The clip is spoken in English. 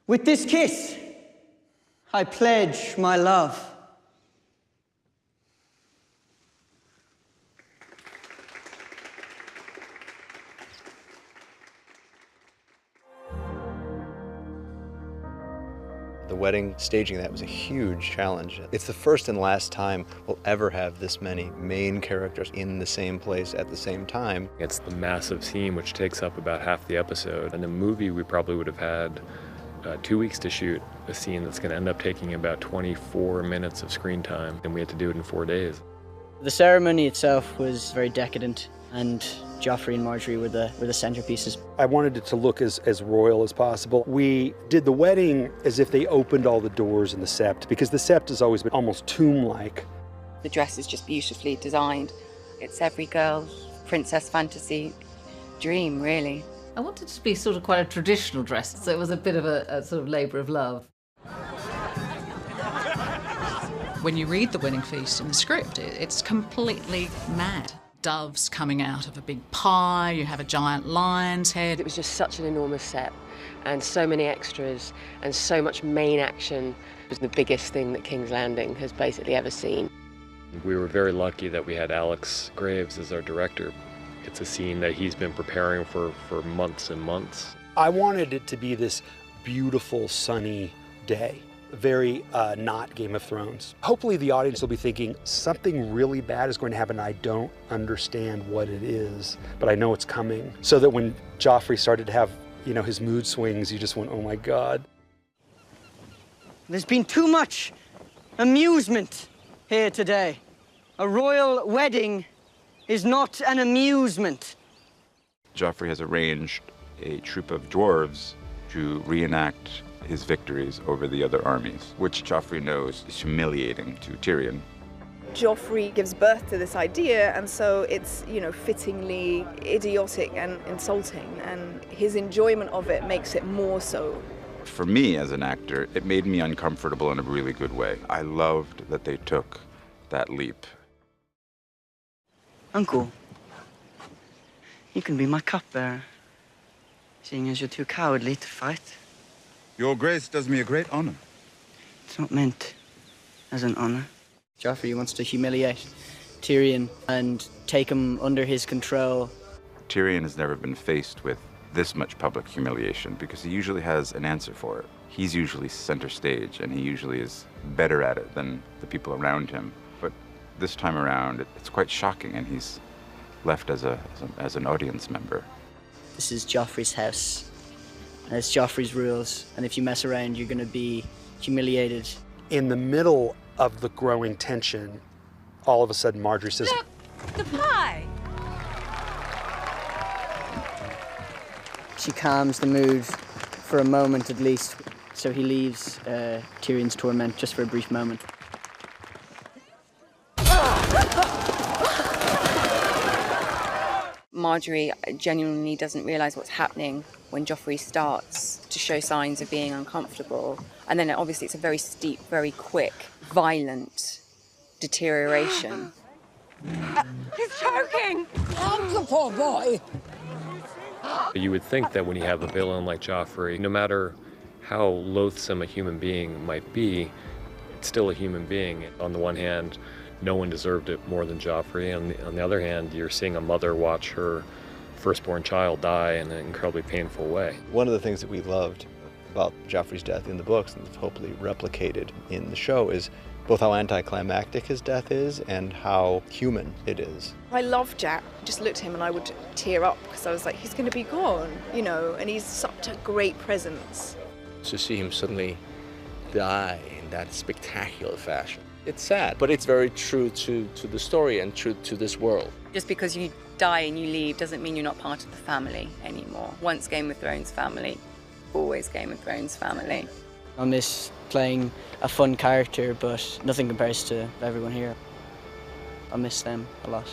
With this kiss, I pledge my love. The wedding, staging that was a huge challenge. It's the first and last time we'll ever have this many main characters in the same place at the same time. It's the massive scene which takes up about half the episode. In a movie, we probably would have had 2 weeks to shoot a scene that's going to end up taking about 24 minutes of screen time, and we had to do it in 4 days. The ceremony itself was very decadent, and Joffrey and Marjorie were the centerpieces. I wanted it to look as royal as possible. We did the wedding as if they opened all the doors in the sept, because the sept has always been almost tomb-like. The dress is just beautifully designed. It's every girl's princess fantasy dream, really. I wanted it to be sort of quite a traditional dress, so it was a bit of a sort of labour of love. When you read the wedding feast in the script, it's completely mad. Doves coming out of a big pie, you have a giant lion's head. It was just such an enormous set and so many extras and so much main action. It was the biggest thing that King's Landing has basically ever seen. We were very lucky that we had Alex Graves as our director. It's a scene that he's been preparing for months and months. I wanted it to be this beautiful, sunny day. Very not Game of Thrones. Hopefully the audience will be thinking something really bad is going to happen. I don't understand what it is, but I know it's coming. So that when Joffrey started to have, his mood swings, you just went, oh my God. There's been too much amusement here today. A royal wedding is not an amusement. Joffrey has arranged a troupe of dwarves to reenact his victories over the other armies, which Joffrey knows is humiliating to Tyrion. Joffrey gives birth to this idea, and so it's, fittingly idiotic and insulting, and his enjoyment of it makes it more so. For me as an actor, it made me uncomfortable in a really good way. I loved that they took that leap. Uncle, you can be my cupbearer, seeing as you're too cowardly to fight. Your Grace does me a great honor. It's not meant as an honor. Joffrey wants to humiliate Tyrion and take him under his control. Tyrion has never been faced with this much public humiliation because he usually has an answer for it. He's usually center stage, and he usually is better at it than the people around him. But this time around, it's quite shocking, and he's left as an audience member. This is Joffrey's house. And it's Joffrey's rules, and if you mess around, you're going to be humiliated. In the middle of the growing tension, all of a sudden Marjorie says, "Look, the pie!" She calms the mood for a moment at least, so he leaves Tyrion's torment just for a brief moment. Marjorie genuinely doesn't realise what's happening when Joffrey starts to show signs of being uncomfortable. And then obviously it's a very steep, very quick, violent deterioration. He's choking! Help the poor boy! You would think that when you have a villain like Joffrey, no matter how loathsome a human being might be, it's still a human being. On the one hand, no one deserved it more than Joffrey. On the other hand, you're seeing a mother watch her firstborn child die in an incredibly painful way. One of the things that we loved about Joffrey's death in the books, and hopefully replicated in the show, is both how anticlimactic his death is and how human it is. I love Jack. I just looked at him and I would tear up because I was like, he's going to be gone, and he's such a great presence. To see him suddenly die in that spectacular fashion. It's sad, but it's very true to the story and true to this world. Just because you die and you leave doesn't mean you're not part of the family anymore. Once Game of Thrones family, always Game of Thrones family. I miss playing a fun character, but nothing compares to everyone here. I miss them a lot.